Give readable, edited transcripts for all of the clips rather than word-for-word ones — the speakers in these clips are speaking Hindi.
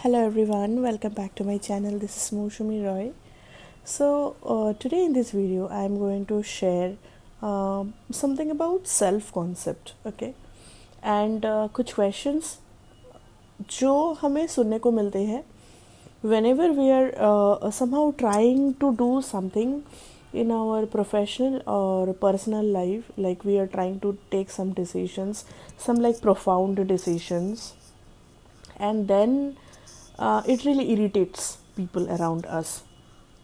Hello everyone, welcome back to my channel. This is Moushumi Roy. Today in this video I am going to share something about self concept, okay? And कुछ questions जो हमें सुनने को मिलते हैं whenever we are somehow trying to do something in our professional or personal life, like we are trying to take some decisions, some like profound decisions, and then it really irritates people around us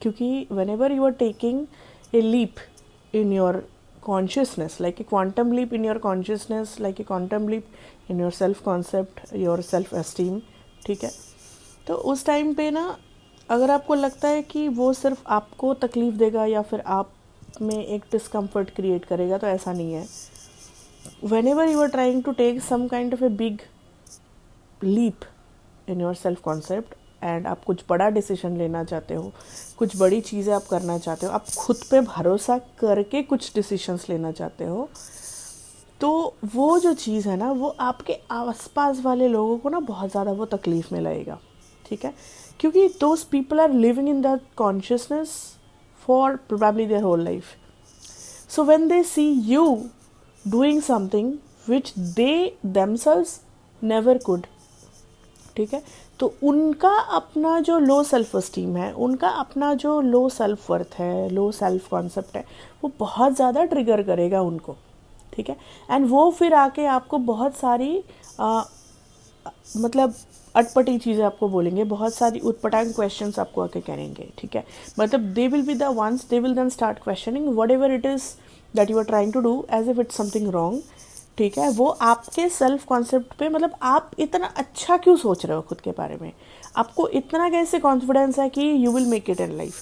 क्योंकि whenever you are taking a leap in your consciousness, like a quantum leap in your consciousness, like a quantum leap in your self concept, your self esteem, ठीक है, तो उस टाइम पे ना अगर आपको लगता है कि वो सिर्फ आपको तकलीफ़ देगा या फिर आप में एक डिस्कम्फर्ट क्रिएट करेगा, तो ऐसा नहीं है. whenever you are trying to take some kind of a big leap in your self concept and आप कुछ बड़ा डिसीजन लेना चाहते हो, कुछ बड़ी चीज़ें आप करना चाहते हो, आप खुद पे भरोसा करके कुछ डिसीजंस लेना चाहते हो, तो वो जो चीज़ है ना, वो आपके आसपास वाले लोगों को ना बहुत ज़्यादा वो तकलीफ़ में लगेगा, ठीक है, क्योंकि those people are living in that consciousness for probably their whole life. So when they see you doing something which they themselves never could, ठीक है, तो उनका अपना जो लो सेल्फ एस्टीम है, उनका अपना जो लो सेल्फ वर्थ है, लो सेल्फ कॉन्सेप्ट है, वो बहुत ज़्यादा ट्रिगर करेगा उनको, ठीक है. एंड वो फिर आके आपको बहुत सारी मतलब अटपटी चीज़ें आपको बोलेंगे, बहुत सारी उटपटांग क्वेश्चंस आपको आके करेंगे, ठीक है. मतलब they will be the ones, they will then start questioning whatever it is that you are trying to do as if it's something wrong, ठीक है. वो आपके सेल्फ कॉन्सेप्ट पे, मतलब आप इतना अच्छा क्यों सोच रहे हो खुद के बारे में, आपको इतना कैसे कॉन्फिडेंस है कि you will make it in life,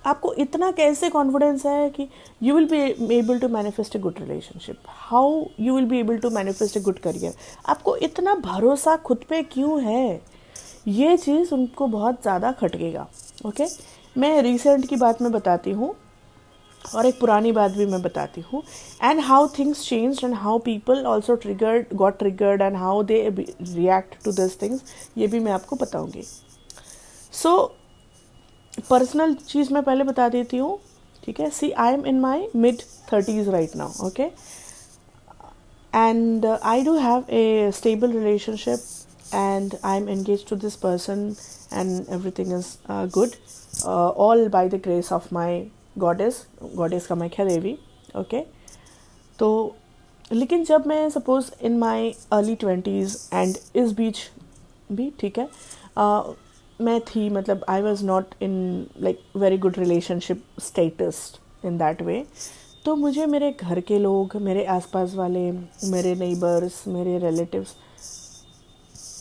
आपको इतना कैसे कॉन्फिडेंस है कि you will be able to manifest a good relationship, how you will be able to manifest a good career, आपको इतना भरोसा खुद पे क्यों है, ये चीज़ उनको बहुत ज़्यादा खटकेगा, ओके. मैं रिसेंट की बात मैं बताती हूँ और एक पुरानी बात भी मैं बताती हूँ, and how things changed and how people also got triggered and how they react to this things, ये भी मैं आपको बताऊँगी. सो पर्सनल चीज़ मैं पहले बता देती हूँ, ठीक है. See I am in my mid-30s right now, okay, and I do have a stable relationship and I am engage to this person and everything is good, all by the grace of my goddess Kamakhya Devi, okay. तो लेकिन जब मैं suppose in my early 20s and इस बीच भी, ठीक है, मैं थी, मतलब I was not in like very good relationship status in that way, तो मुझे मेरे घर के लोग, मेरे आसपास वाले, मेरे नेबर्स, मेरे रिलेटिव्स,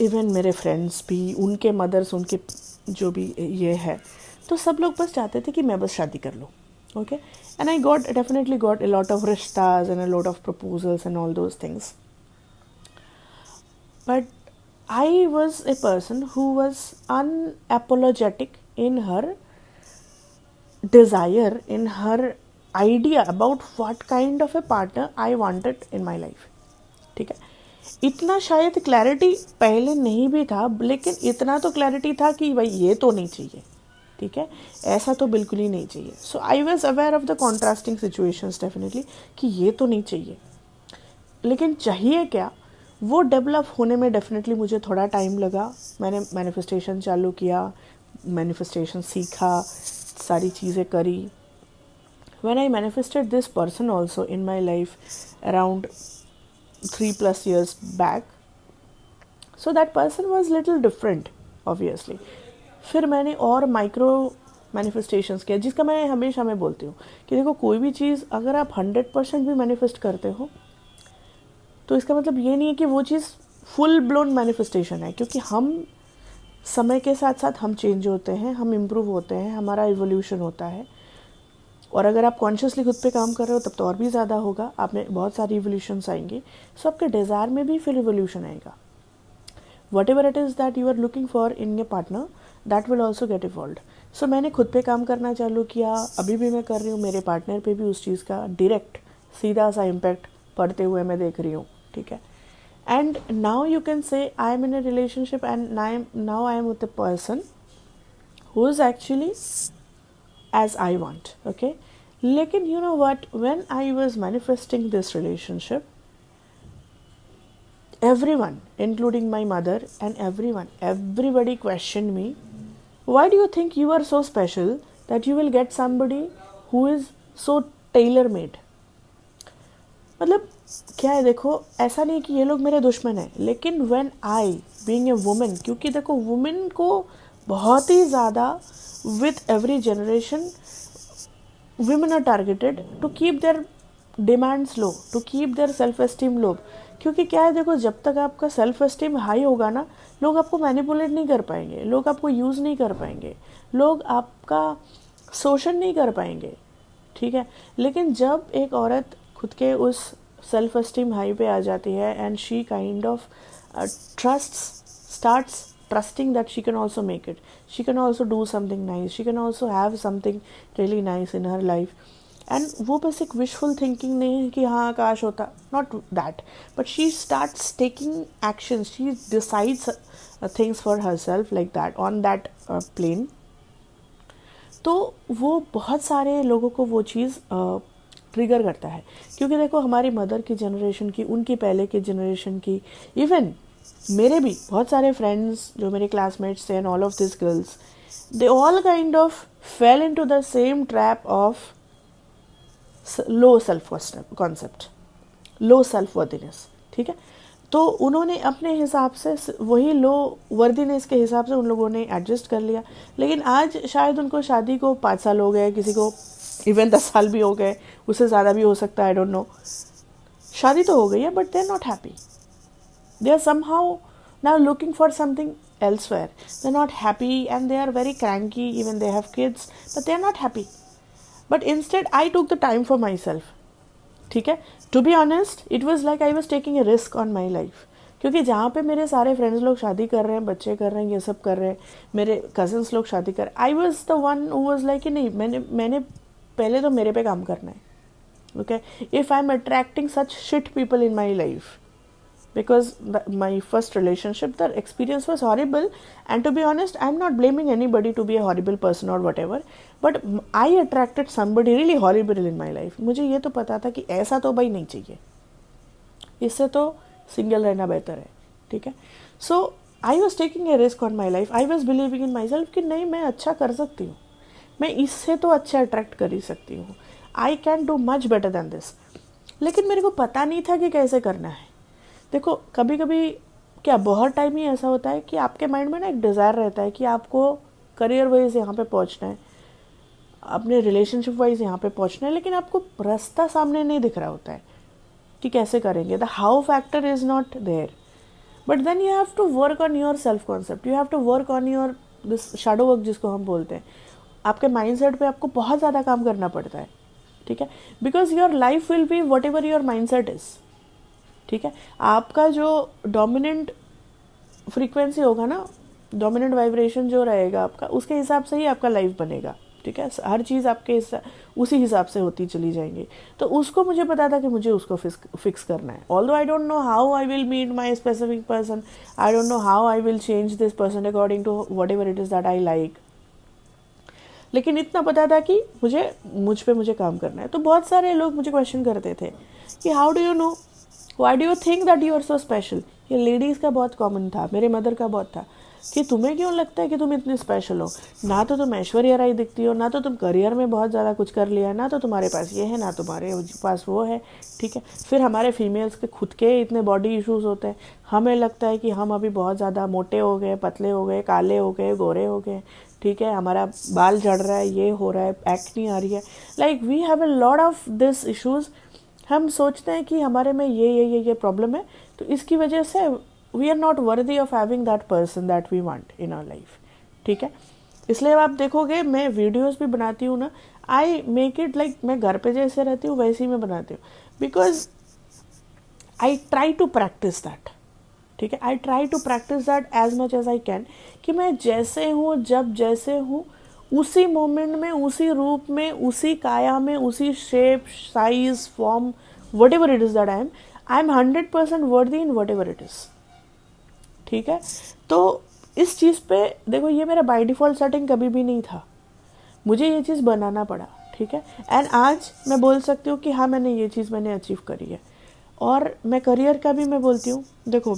इवन मेरे फ्रेंड्स भी, उनके मदर्स, उनके जो भी ये है, तो सब लोग बस चाहते थे कि मैं बस शादी कर लूँ, okay. And I definitely got a lot of rishtas and a lot of proposals and all those things, but I was a person who was unapologetic in her desire, in her idea about what kind of a partner I wanted in my life, ठीक है. इतना शायद क्लैरिटी पहले नहीं भी था, लेकिन इतना तो क्लैरिटी था कि भाई ये तो नहीं चाहिए, ठीक है, ऐसा तो बिल्कुल ही नहीं चाहिए. So I was aware of the contrasting situations definitely कि ये तो नहीं चाहिए, लेकिन चाहिए क्या, वो डेवलप होने में डेफिनेटली मुझे थोड़ा टाइम लगा. मैंने मैनिफेस्टेशन चालू किया, मैनिफेस्टेशन सीखा, सारी चीज़ें करी. When I manifested this person also in my life around 3+ years back, so that person was little different obviously. फिर मैंने और माइक्रो मैनिफेस्टेशंस किया, जिसका मैं हमेशा मैं बोलती हूँ कि देखो, कोई भी चीज़ अगर आप 100% भी मैनिफेस्ट करते हो, तो इसका मतलब ये नहीं है कि वो चीज़ फुल ब्लोन मैनिफेस्टेशन है, क्योंकि हम समय के साथ साथ हम चेंज होते हैं, हम इम्प्रूव होते हैं, हमारा इवोल्यूशन होता है. और अगर आप कॉन्शियसली खुद पे काम कर रहे हो तब तो और भी ज़्यादा होगा, आप में बहुत सारी इवोल्यूशंस आएंगी. सो आपके डिज़ायर में भी फिर इवोल्यूशन आएगा. Whatever it is that you are looking for in a partner, that will also get evolved. So मैंने खुद पे काम करना चालू किया, अभी भी मैं कर रही हूँ. मेरे पार्टनर पे भी उस चीज़ का डायरेक्ट सीधा सा इम्पैक्ट पड़ते हुए मैं देख रही हूँ, ठीक है. and now you can say I am in a relationship and now I am with a person who is actually as I want. Okay, lekin you know what, when I was manifesting this relationship, everyone, including my mother and everybody questioned me, why do you think you are so special that you will get somebody who is so tailor made? मतलब क्या है, देखो ऐसा नहीं कि ये लोग मेरे दुश्मन हैं, लेकिन when I being a women, क्योंकि देखो वुमेन को बहुत ही ज़्यादा with every generation women are targeted to keep their demands low, to keep their self esteem low. क्योंकि क्या है, देखो जब तक आपका सेल्फ एस्टीम हाई होगा ना, लोग आपको मैनिपुलेट नहीं कर पाएंगे, लोग आपको यूज़ नहीं कर पाएंगे, लोग आपका शोषण नहीं कर पाएंगे, ठीक है। लेकिन जब एक औरत खुद के उस सेल्फ एस्टीम हाई पे आ जाती है and she kind of starts trusting that she can also make it, she can also do something nice, she can also have something really nice in her life, and वो बस एक wishful thinking नहीं है कि हाँ काश होता, not that, but she starts taking actions, she decides things for herself like that, on that plane. तो वो बहुत सारे लोगों को वो चीज़ ट्रिगर करता है, क्योंकि देखो हमारी मदर की जनरेशन की, उनकी पहले की जनरेशन की, इवन मेरे भी बहुत सारे फ्रेंड्स जो मेरे क्लासमेट्स थे and all of this girls, they all kind of fail into the same trap of low self concept, low self worthiness, ठीक है। तो उन्होंने अपने हिसाब से वही लो वर्दीनेस के हिसाब से उन लोगों ने एडजस्ट कर लिया, लेकिन आज शायद उनको शादी को 5 साल हो गए, किसी को इवन 10 साल भी हो गए, उससे ज़्यादा भी हो सकता है, आई डोंट नो, शादी तो हो गई है but they are not happy. They are somehow now looking for something elsewhere. They're not happy and they are very cranky, even they have kids, but they are not happy. But instead I took the time for myself. ठीक है, to be honest it was like I was taking a risk on my life. क्योंकि जहाँ पे मेरे सारे फ्रेंड्स लोग शादी कर रहे हैं, बच्चे कर रहे हैं, ये सब कर रहे हैं, मेरे कजन्स लोग शादी कर, I was the one who was like नहीं, मैंने पहले तो मेरे पे काम करना है. Okay, if I am attracting such shit people in my life, because my first relationship, the experience was horrible, and to be honest I'm not blaming anybody to be a horrible person or whatever, but I attracted somebody really horrible in my life. मुझे ये तो पता था कि ऐसा तो भाई नहीं चाहिए, इससे तो सिंगल रहना बेहतर है, ठीक है. So I was taking a risk on my life, I was believing in myself कि नहीं मैं अच्छा कर सकती हूँ, मैं इससे तो अच्छा अट्रैक्ट कर ही सकती हूँ, I can do much better than this. लेकिन मेरे को पता नहीं था कि कैसे करना है. देखो कभी कभी क्या बहुत टाइम ही ऐसा होता है कि आपके माइंड में ना एक डिज़ायर रहता है कि आपको करियर वाइज यहाँ पे पहुँचना है, अपने रिलेशनशिप वाइज यहाँ पे पहुँचना है, लेकिन आपको रास्ता सामने नहीं दिख रहा होता है कि कैसे करेंगे. The how factor is not there, but then you have to work on your self concept, you have to work on your this shadow work जिसको हम बोलते हैं. आपके माइंड सेट पर आपको बहुत ज़्यादा काम करना पड़ता है, ठीक है, because your life will be what ever your mind set is. ठीक है, आपका जो डोमिनेंट फ्रीक्वेंसी होगा ना, डोमिनेंट वाइब्रेशन जो रहेगा आपका, उसके हिसाब से ही आपका लाइफ बनेगा, ठीक है. हर चीज़ आपके उसी हिसाब से होती चली जाएंगी. तो उसको मुझे पता था कि मुझे उसको फिक्स करना है. Although I don't know how I will meet my specific person, I don't know how I will change this person according to whatever it is that I like, लेकिन इतना पता था कि मुझे काम करना है. तो बहुत सारे लोग मुझे क्वेश्चन करते थे कि how do you know, why do you think that you are so special. ये लेडीज़ का बहुत कॉमन था, मेरे मदर का बहुत था कि तुम्हें क्यों लगता है कि तुम इतनी स्पेशल हो, ना तो तुम ऐश्वर्या राय दिखती हो, ना तो तुम करियर में बहुत ज़्यादा कुछ कर लिया है, ना तो तुम्हारे पास ये है, ना तुम्हारे पास वो है, ठीक है. फिर हमारे फीमेल्स के खुद के इतने बॉडी इश्यूज़ होते हैं, हमें लगता है कि हम अभी बहुत ज़्यादा मोटे हो गए, पतले हो गए, काले हो गए, गोरे हो गए, ठीक है, हमारा बाल झड़ रहा है, ये हो रहा है, एक्ने आ रही है, like we have a lot of this issues. हम सोचते हैं कि हमारे में ये प्रॉब्लम है, तो इसकी वजह से we are not worthy of having that person that we want in our life, ठीक है. इसलिए आप देखोगे मैं वीडियोस भी बनाती हूँ ना, आई मेक इट लाइक मैं घर पे जैसे रहती हूँ वैसे ही मैं बनाती हूँ, because I try to practise that, ठीक है. I try to practise that as much as I can, कि मैं जैसे हूँ, जब जैसे हूँ, उसी मोमेंट में, उसी रूप में, उसी काया में, उसी shape, size, form, what ever it is that I am, I am 100% वर्दी in what ever it is. ठीक है, तो इस चीज़ पे देखो, ये मेरा बाय डिफ़ॉल्ट सेटिंग कभी भी नहीं था, मुझे ये चीज़ बनाना पड़ा। ठीक है, एंड आज मैं बोल सकती हूँ कि हाँ, ये चीज़ मैंने अचीव करी है। और मैं करियर का भी मैं बोलती हूँ, देखो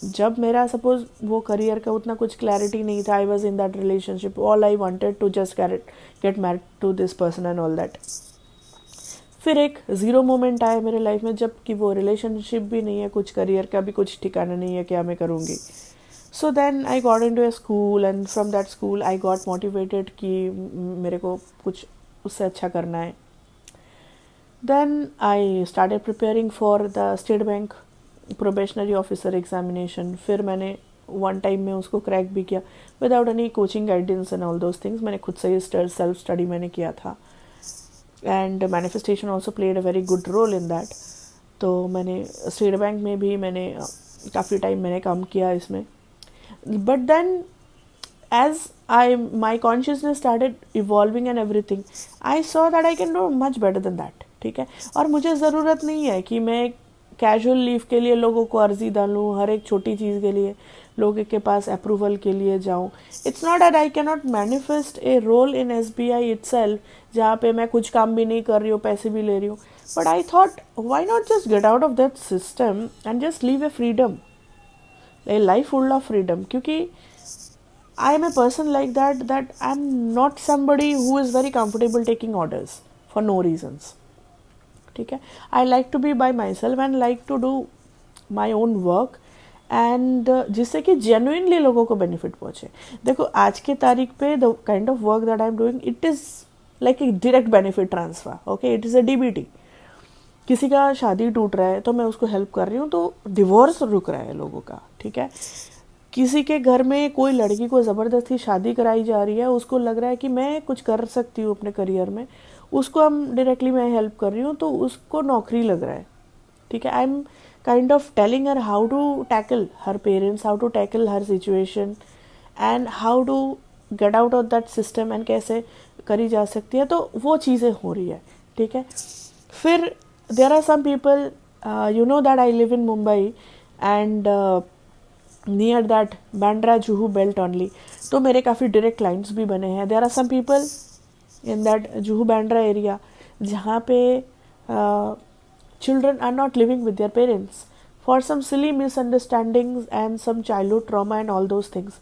जब मेरा सपोज वो करियर का उतना कुछ क्लैरिटी नहीं था, I was in that relationship, all I wanted to just get married to this person and all that. फिर एक ज़ीरो मोमेंट आया मेरे लाइफ में, जब कि वो रिलेशनशिप भी नहीं है, कुछ करियर का भी कुछ ठिकाना नहीं है, क्या मैं करूँगी। So then I got into a school, and from that school I got motivated कि मेरे को कुछ उससे अच्छा करना है। Then I started preparing for the State Bank probationary officer examination. फिर मैंने वन टाइम में उसको क्रैक भी किया without any coaching guidance and all those things. मैंने खुद से ही सेल्फ स्टडी मैंने किया था, and manifestation also played a very good role in that. तो मैंने स्टेट बैंक में भी मैंने काफ़ी टाइम मैंने काम किया इसमें। But then as my consciousness started evolving and everything, I saw that I can do much better than that। ठीक है, और मुझे ज़रूरत नहीं है कि मैं कैजुअल लीव के लिए लोगों को अर्जी डालूँ, हर एक छोटी चीज़ के लिए लोगों के पास अप्रूवल के लिए जाऊँ। It's not that I can not manifest a role in SBI itself जहाँ पे मैं कुछ काम भी नहीं कर रही हूँ, पैसे भी ले रही हूँ। But I thought why not just get out of that system and just leave A freedom, A life full of freedom. क्योंकि I am a person like that I'm not somebody who is very comfortable taking orders for no reasons। ठीक है, I like to be by myself and like to do my own work, and जिससे कि genuinely लोगों को benefit पहुँचे। देखो आज के तारीख पे the kind of work that I'm doing, it is like a direct benefit transfer, okay, it is a DBT। किसी का शादी टूट रहा है तो मैं उसको हेल्प कर रही हूँ, तो डिवोर्स रुक रहा है लोगों का। ठीक है, किसी के घर में कोई लड़की को ज़बरदस्ती शादी कराई जा रही है, उसको लग रहा है कि मैं कुछ कर सकती हूँ अपने करियर में, उसको हम डायरेक्टली मैं हेल्प कर रही हूँ, तो उसको नौकरी लग रहा है। ठीक है, I am kind of telling her how to tackle her parents, how to tackle her situation, and how to get out of that system, एंड कैसे करी जा सकती है। तो वो चीज़ें हो रही है। ठीक है, फिर there are some people, you know that I live in Mumbai and near that Bandra Juhu belt only, तो मेरे काफ़ी डायरेक्ट क्लाइंट्स भी बने हैं। There are some people in that Juhu Bandra area जहाँ पे children are not living with their parents for some silly misunderstandings and some childhood trauma and all those things.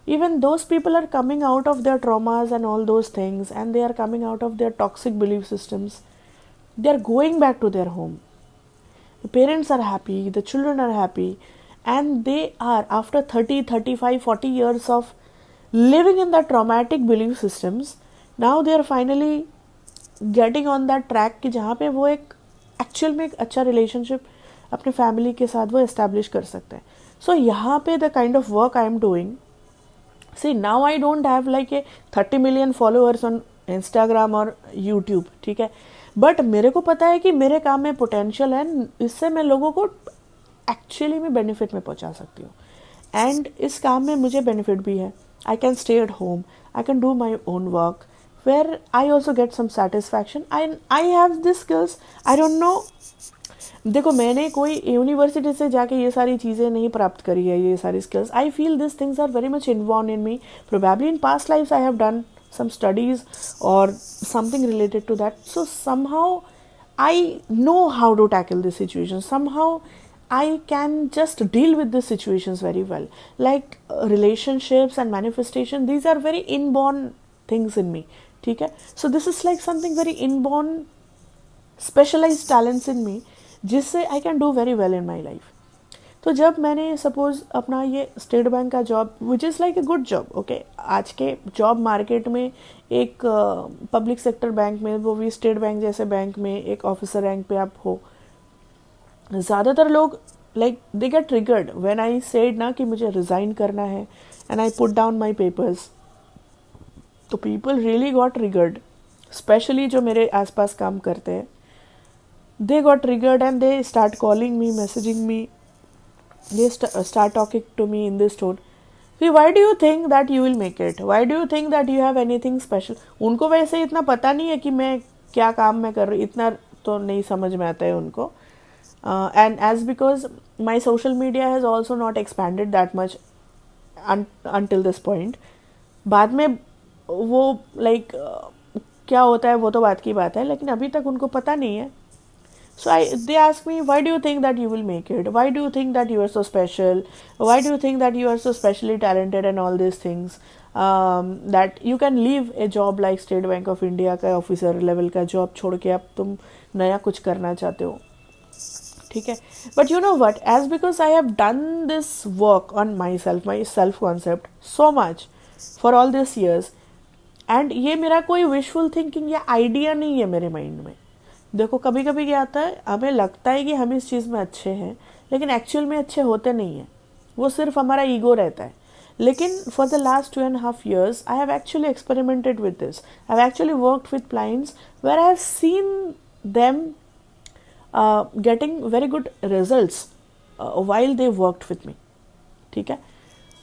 Even those people are coming out of their traumas and all those things, and they are coming out of their toxic belief systems. They are going back to their home. The parents are happy, the children are happy, and they are, after 30, 35, 40 years of living in the traumatic belief systems, now they are finally getting on that track कि जहाँ पे वो एक एक्चुअल में एक अच्छा रिलेशनशिप अपने फैमिली के साथ वो एस्टैब्लिश कर सकते हैं। सो यहाँ पे the kind of work I am doing, see now I don't have like a 30 million followers on Instagram और यूट्यूब। ठीक है, बट मेरे को पता है कि मेरे काम में पोटेंशियल है, इससे मैं लोगों को एक्चुअली में बेनिफिट में पहुंचा सकती हूँ, एंड इस काम में मुझे बेनिफिट भी है। I can stay at home, I can do my own work where I also get some satisfaction, and I have these skills। I don't know, देखो मैंने कोई यूनिवर्सिटी से जाके ये सारी चीज़ें नहीं प्राप्त करी है, ये सारी skills. I feel this things are very much involve in me, probably in past lifes I have done some studies or something related to that, so somehow I know how to tackle this situation, somehow I can just deal with these situations very well, like relationships and manifestation, these are very inborn things in me। ठीक है, so this is like something very inborn specialized talents in me, जिससे I can do very well in my life। तो जब मैंने सपोज अपना ये स्टेट बैंक का job, which is like a good job, okay, आज के जॉब मार्केट में एक पब्लिक सेक्टर बैंक में, वो भी स्टेट बैंक जैसे बैंक में एक ऑफिसर रैंक पे आप हो, ज़्यादातर लोग like they get triggered when I said ना कि मुझे रिज़ाइन करना है and I put down my papers, तो people really got triggered, specially जो मेरे आसपास काम करते हैं, they got triggered and they start calling me, messaging me, they start talking to me in this tone, see why do you think that you will make it, why do you think that you have anything special। उनको वैसे इतना पता नहीं है कि मैं क्या काम मैं कर रही, इतना तो नहीं समझ में आता है उनको, and as because my social media has also not expanded that much until this point, बाद में वो लाइक क्या होता है वो तो बात की बात है, लेकिन अभी तक उनको पता नहीं है. So they ask me, why do you think that you will make it? Why do you think that you are so special? Why do you think that you are so specially talented and all these things? That you can leave a job like State Bank of India का ऑफिसर लेवल का जॉब छोड़ के अब तुम नया कुछ करना चाहते हो, ठीक है. But you know what, as because I have done this work on my self concept so much for all this years, and ये मेरा कोई विशफुल थिंकिंग या आइडिया नहीं है मेरे माइंड में. देखो कभी कभी क्या आता है, हमें लगता है कि हम इस चीज़ में अच्छे हैं, लेकिन एक्चुअल में अच्छे होते नहीं हैं. वो सिर्फ हमारा ईगो रहता है. लेकिन for the last 2.5 years I have actually experimented with this. I have actually worked with clients where I have seen them getting very good results while they worked with me, ठीक है.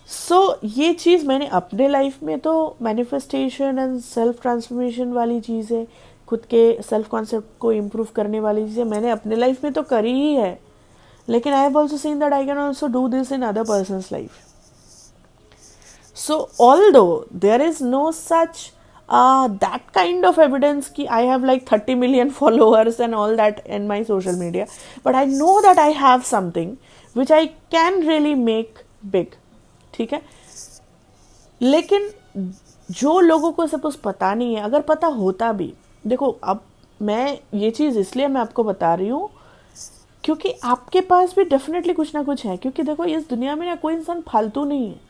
सो ये चीज़ मैंने अपने लाइफ में तो मैनिफेस्टेशन एंड सेल्फ ट्रांसफॉर्मेशन वाली चीज़ें, खुद के सेल्फ कॉन्सेप्ट को इम्प्रूव करने वाली चीज़ें मैंने अपने लाइफ में तो करी ही है, लेकिन I have also seen that I can also do this in other person's life. So although there is no such that kind of evidence ki I have like 30 million followers and all that in my social media, but I know that I have something which I can really make big, ठीक है. लेकिन जो लोगों को सपोज पता नहीं है, अगर पता होता भी, देखो अब मैं ये चीज़ इसलिए मैं आपको बता रही हूँ क्योंकि आपके पास भी डेफिनेटली कुछ ना कुछ है. क्योंकि देखो इस दुनिया में ना कोई इंसान फालतू नहीं है,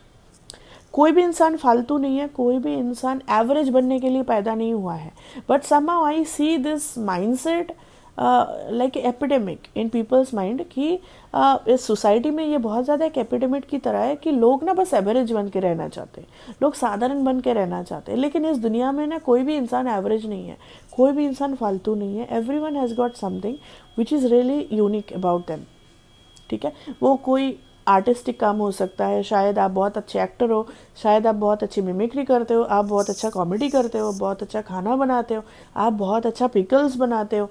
कोई भी इंसान फालतू नहीं है, कोई भी इंसान एवरेज बनने के लिए पैदा नहीं हुआ है. But somehow I see this mindset like epidemic in people's mind कि इस सोसाइटी में ये बहुत ज़्यादा एक एपिडेमिक की तरह है कि लोग ना बस एवरेज बन के रहना चाहते हैं, लोग साधारण बन के रहना चाहते हैं. लेकिन इस दुनिया में ना कोई भी इंसान एवरेज नहीं है, कोई भी इंसान फालतू नहीं है. Everyone has got something which is really unique about them, ठीक है. वो कोई आर्टिस्टिक काम हो सकता है, शायद आप बहुत अच्छे एक्टर हो, शायद आप बहुत अच्छी मिमिक्री करते हो, आप बहुत अच्छा कॉमेडी करते हो, बहुत अच्छा खाना बनाते हो, आप बहुत अच्छा पिकल्स बनाते हो,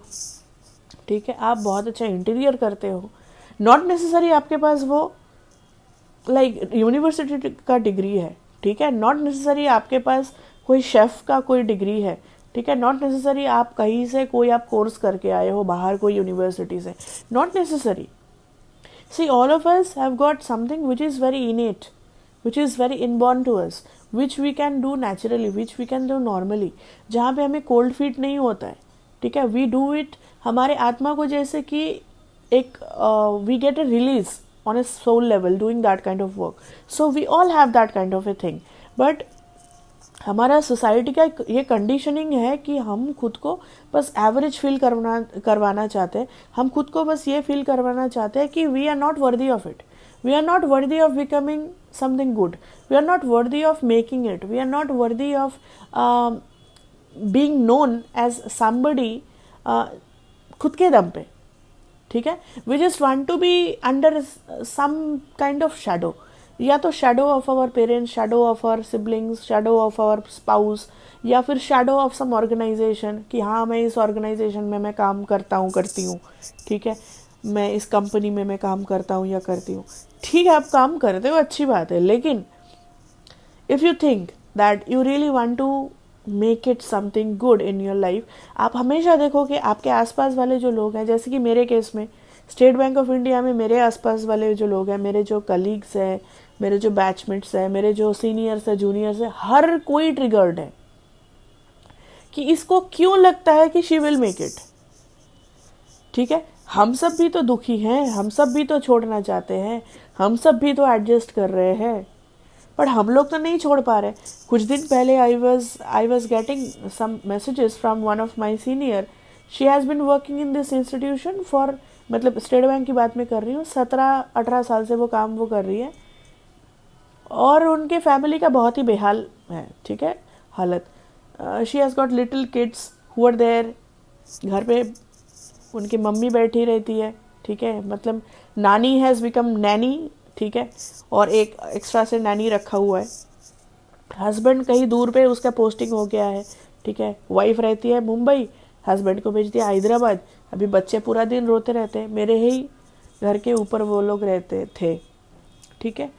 ठीक है, आप बहुत अच्छा इंटीरियर करते हो. नॉट नेसेसरी आपके पास वो लाइक यूनिवर्सिटी का डिग्री है, ठीक है. नॉट नेसेसरी आपके पास कोई शेफ़ का कोई डिग्री है, ठीक है. नॉट नेसेसरी आप कहीं से कोई आप कोर्स करके आए हो बाहर कोई यूनिवर्सिटी से, not necessary. See, all of us have got something which is very innate, which is very inborn to us, which we can do naturally, which we can do normally, जहाँ पे हमें cold feet नहीं होता है, ठीक है. We do it हमारे आत्मा को जैसे कि एक we get a release on a soul level doing that kind of work. So we all have that kind of a thing, but हमारा सोसाइटी का ये कंडीशनिंग है कि हम खुद को बस एवरेज फील करवाना चाहते हैं. हम खुद को बस ये फील करवाना चाहते हैं कि we are not worthy of it, we are not worthy of becoming something good, we are not worthy of making it, we are not worthy of being known as somebody खुद के दम पे, ठीक है. We just want to be under some kind of shadow, या तो shadow of our parents, shadow of our siblings, shadow of our spouse, या फिर शैडो ऑफ सम ऑर्गेनाइजेशन कि हाँ मैं इस ऑर्गेनाइजेशन में मैं काम करता हूँ, करती हूँ, ठीक है. मैं इस कंपनी में मैं काम करता हूँ या करती हूँ, ठीक है. आप काम करते हो, अच्छी बात है, लेकिन if you think that you really want to make it something good in your life, आप हमेशा देखो कि आपके आसपास वाले जो लोग हैं, जैसे कि मेरे केस में स्टेट बैंक ऑफ इंडिया में मेरे आसपास वाले जो लोग हैं, मेरे जो कलीग्स हैं, मेरे जो बैचमेट्स हैं, मेरे जो सीनियर्स हैं, जूनियर्स हैं, हर कोई ट्रिगर्ड है कि इसको क्यों लगता है कि शी विल मेक इट, ठीक है. हम सब भी तो दुखी हैं, हम सब भी तो छोड़ना चाहते हैं, हम सब भी तो एडजस्ट कर रहे हैं, पर हम लोग तो नहीं छोड़ पा रहे. कुछ दिन पहले I was getting some messages from one of my senior. She has been working in this institution for, मतलब स्टेट बैंक की बात मैं कर रही हूँ, 17-18 साल से वो काम वो कर रही है, और उनके फैमिली का बहुत ही बेहाल है, ठीक है, हालत. She has got little kids who are there, घर पे उनकी मम्मी बैठी रहती है, ठीक है. मतलब नानी हैज़ बिकम नैनी, ठीक है, और एक एक्स्ट्रा से नैनी रखा हुआ है. हस्बैंड कहीं दूर पे उसका पोस्टिंग हो गया है, ठीक है. वाइफ रहती है मुंबई, हस्बैंड को भेज दिया हैदराबाद, अभी बच्चे पूरा दिन रोते रहते, मेरे ही घर के ऊपर वो लोग रहते थे, ठीक है,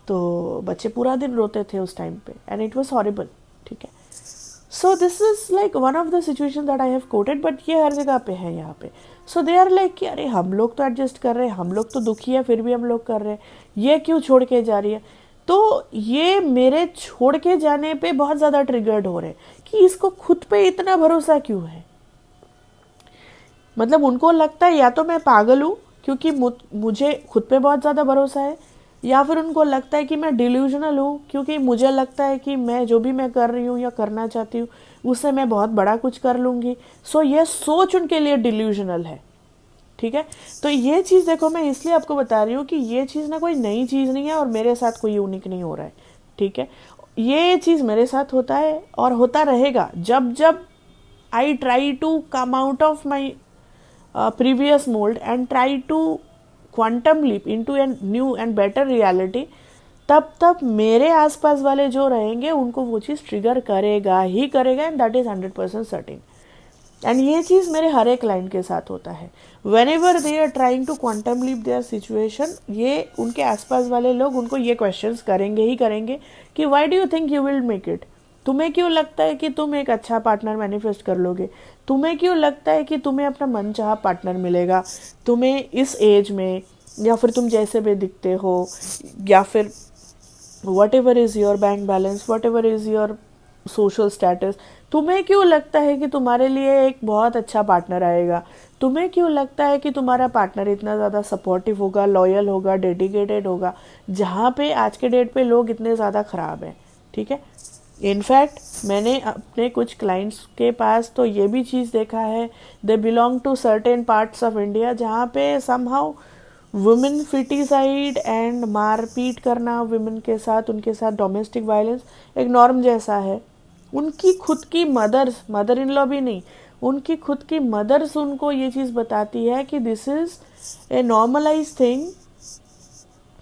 तो बच्चे पूरा दिन रोते थे उस टाइम पे, एंड इट वॉज हॉरिबल, ठीक है। So this is like one of the situation that I have coated, but ये हर जगह पे है यहाँ पे। सो दे आर लाइक कि अरे हम लोग तो एडजस्ट कर रहे हैं, हम लोग तो दुखी है फिर भी हम लोग कर रहे हैं, ये क्यों छोड़ के जा रही है। तो ये मेरे छोड़ के जाने पे बहुत ज़्यादा ट्रिगर्ड हो रहे हैं कि इसको खुद पे इतना भरोसा क्यों है। मतलब उनको लगता है या तो मैं पागल हूँ क्योंकि मुझे खुद पे बहुत ज़्यादा भरोसा है, या फिर उनको लगता है कि मैं डिल्यूजनल हूँ क्योंकि मुझे लगता है कि मैं जो भी मैं कर रही हूँ या करना चाहती हूँ उससे मैं बहुत बड़ा कुछ कर लूँगी। सो ये सोच उनके लिए डिल्यूजनल है, ठीक है। तो ये चीज़ देखो, मैं इसलिए आपको बता रही हूँ कि ये चीज़ ना कोई नई चीज़ नहीं है और मेरे साथ कोई यूनिक नहीं हो रहा है, ठीक है। ये चीज़ मेरे साथ होता है और होता रहेगा जब जब I try to come out of my previous mold and try to quantum leap into a new and better reality, तब तब मेरे आसपास वाले जो रहेंगे उनको वो चीज़ ट्रिगर करेगा ही करेगा, and that is 100% certain. And ये चीज़ मेरे हर एक क्लाइंट के साथ होता है। Whenever they are trying to quantum leap their situation, ये उनके आसपास वाले लोग उनको ये क्वेश्चंस करेंगे ही करेंगे कि Y do you think you will make it. तुम्हें क्यों लगता है कि तुम एक अच्छा पार्टनर मैनिफेस्ट कर लोगे? तुम्हें क्यों लगता है कि तुम्हें अपना मनचाहा पार्टनर मिलेगा तुम्हें इस एज में, या फिर तुम जैसे भी दिखते हो, या फिर what ever is your bank balance, what ever is your social status, तुम्हें क्यों लगता है कि तुम्हारे लिए एक बहुत अच्छा पार्टनर आएगा? तुम्हें क्यों लगता है कि तुम्हारा पार्टनर इतना ज़्यादा सपोर्टिव होगा, लॉयल होगा, डेडिकेटेड होगा, जहाँ पे आज के डेट पे लोग इतने ज़्यादा ख़राब हैं, ठीक है। इनफैक्ट मैंने अपने कुछ क्लाइंट्स के पास तो ये भी चीज़ देखा है, they belong to certain parts of India जहाँ पे समहाउ वुमेन फिटिसाइड एंड मारपीट करना वुमेन के साथ, उनके साथ डोमेस्टिक वायलेंस एक नॉर्म जैसा है। उनकी खुद की मदर इन लॉ भी नहीं, उनकी खुद की मदर्स उनको ये चीज़ बताती है कि this is a normalise thing,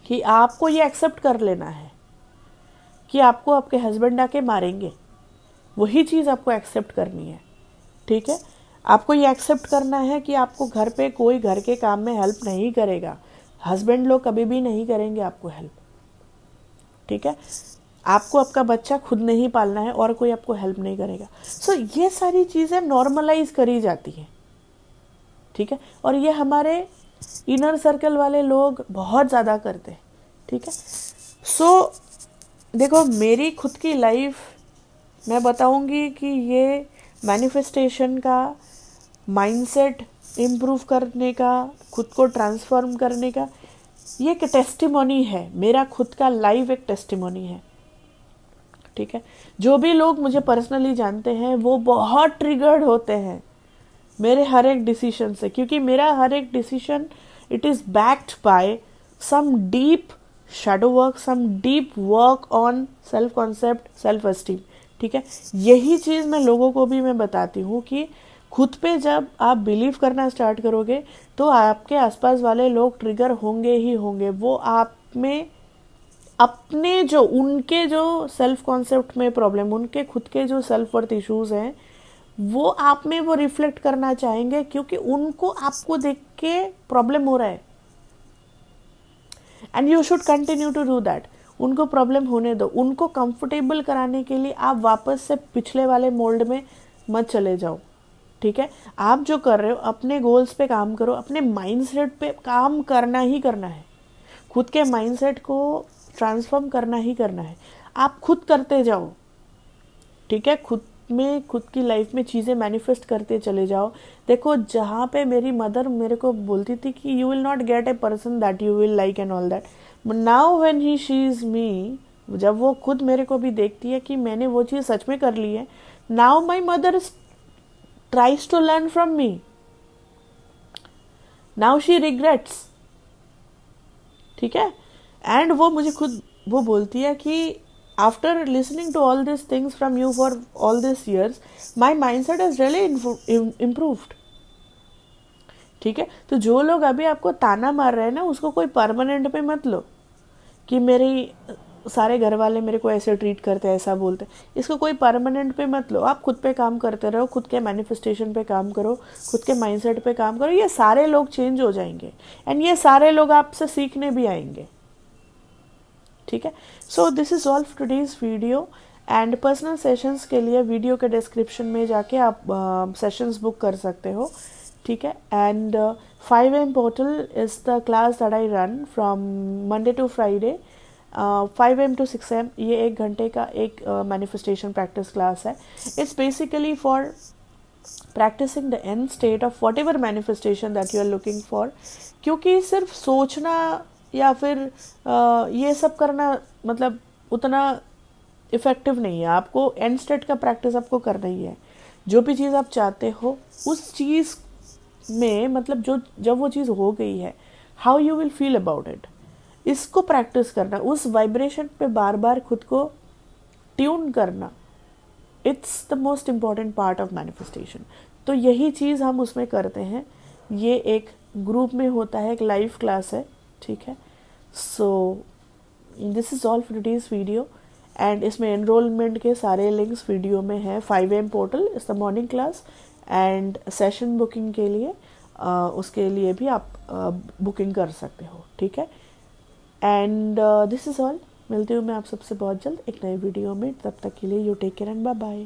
कि आपको ये एक्सेप्ट कर लेना है कि आपको आपके हस्बैंड आके मारेंगे, वही चीज़ आपको एक्सेप्ट करनी है, ठीक है। आपको ये एक्सेप्ट करना है कि आपको घर पे कोई घर के काम में हेल्प नहीं करेगा, हस्बैंड लोग कभी भी नहीं करेंगे आपको हेल्प, ठीक है। आपको आपका बच्चा खुद नहीं पालना है और कोई आपको हेल्प नहीं करेगा। सो ये सारी चीज़ें नॉर्मलाइज करी जाती हैं, ठीक है, और ये हमारे इनर सर्कल वाले लोग बहुत ज़्यादा करते हैं, ठीक है। सो देखो, मेरी खुद की लाइफ मैं बताऊंगी कि ये मैनिफेस्टेशन का, माइंडसेट इम्प्रूव करने का, खुद को ट्रांसफॉर्म करने का, ये एक टेस्टिमोनी है। मेरा खुद का लाइफ एक टेस्टिमोनी है, ठीक है। जो भी लोग मुझे पर्सनली जानते हैं वो बहुत ट्रिगर्ड होते हैं मेरे हर एक डिसीजन से, क्योंकि मेरा हर एक decision it is backed by some deep shadow work, some deep work on self concept, self esteem, ठीक है। यही चीज़ मैं लोगों को भी मैं बताती हूँ कि खुद पे जब आप बिलीव करना स्टार्ट करोगे तो आपके आसपास वाले लोग ट्रिगर होंगे ही होंगे। वो आप में अपने जो उनके जो सेल्फ कॉन्सेप्ट में प्रॉब्लम, उनके खुद के जो सेल्फ वर्थ इश्यूज हैं, वो आप में वो रिफ्लेक्ट करना चाहेंगे, क्योंकि उनको आपको देख के प्रॉब्लम हो रहा है। And you should continue to do that. उनको प्रॉब्लम होने दो, उनको कंफर्टेबल कराने के लिए आप वापस से पिछले वाले मोल्ड में मत चले जाओ, ठीक है। आप जो कर रहे हो अपने गोल्स पे काम करो, अपने माइंडसेट पे काम करना ही करना है, खुद के माइंडसेट को ट्रांसफॉर्म करना ही करना है। आप खुद करते जाओ, ठीक है, खुद में, खुद की लाइफ में चीज़ें मैनिफेस्ट करते चले जाओ। देखो, जहाँ पे मेरी मदर मेरे को बोलती थी कि you will not gate a person that you will like and all that, now when he she is me, जब वो खुद मेरे को भी देखती है कि मैंने वो चीज़ सच में कर ली है, now my mother tries to learn from me, now she regrets, ठीक है। एंड वो मुझे खुद वो बोलती है कि after listening to all this things from you for all this years, my mindset is really improved, ठीक है। तो जो लोग अभी आपको ताना मार रहे हैं ना, उसको कोई परमानेंट पे मत लो कि मेरी सारे घर वाले मेरे को ऐसे ट्रीट करते हैं, ऐसा बोलते हैं, इसको कोई परमानेंट पे मत लो। आप खुद पे काम करते रहो, खुद के मैनिफेस्टेशन पे काम करो, खुद के माइंडसेट पे काम करो। ये सारे लोग चेंज हो जाएंगे एंड ये सारे लोग आपसे सीखने भी आएंगे। ठीक है, so this is all for today's video. And personal sessions के लिए वीडियो के डिस्क्रिप्शन में जाके आप सेशंस बुक कर सकते हो। ठीक है, and 5 AM portal is the class that I run from Monday to Friday 5 AM to 6 AM। ये 1 घंटे का एक मैनिफेस्टेशन प्रैक्टिस क्लास है। It's basically for practising the end state of whatever manifestation that you are looking for. क्योंकि सिर्फ सोचना या फिर ये सब करना मतलब उतना इफ़ेक्टिव नहीं है। आपको एंड स्टेट का प्रैक्टिस आपको करना ही है। जो भी चीज़ आप चाहते हो उस चीज़ में मतलब जो जब वो चीज़ हो गई है, how you will feel about it, इसको प्रैक्टिस करना, उस वाइब्रेशन पे बार बार खुद को ट्यून करना, it's the most important part of manifestation. तो यही चीज़ हम उसमें करते हैं। ये एक ग्रुप में होता है, एक लाइव क्लास है। ठीक है, so this is all for today's video. And इसमें एनरोलमेंट के सारे लिंक्स वीडियो में हैं। 5 AM portal is the morning class and session booking के लिए उसके लिए भी आप बुकिंग कर सकते हो। ठीक है, एंड दिस इज़ ऑल। मिलती हूँ मैं आप सबसे बहुत जल्द एक नए वीडियो में। तब तक के लिए you take care and bye bye.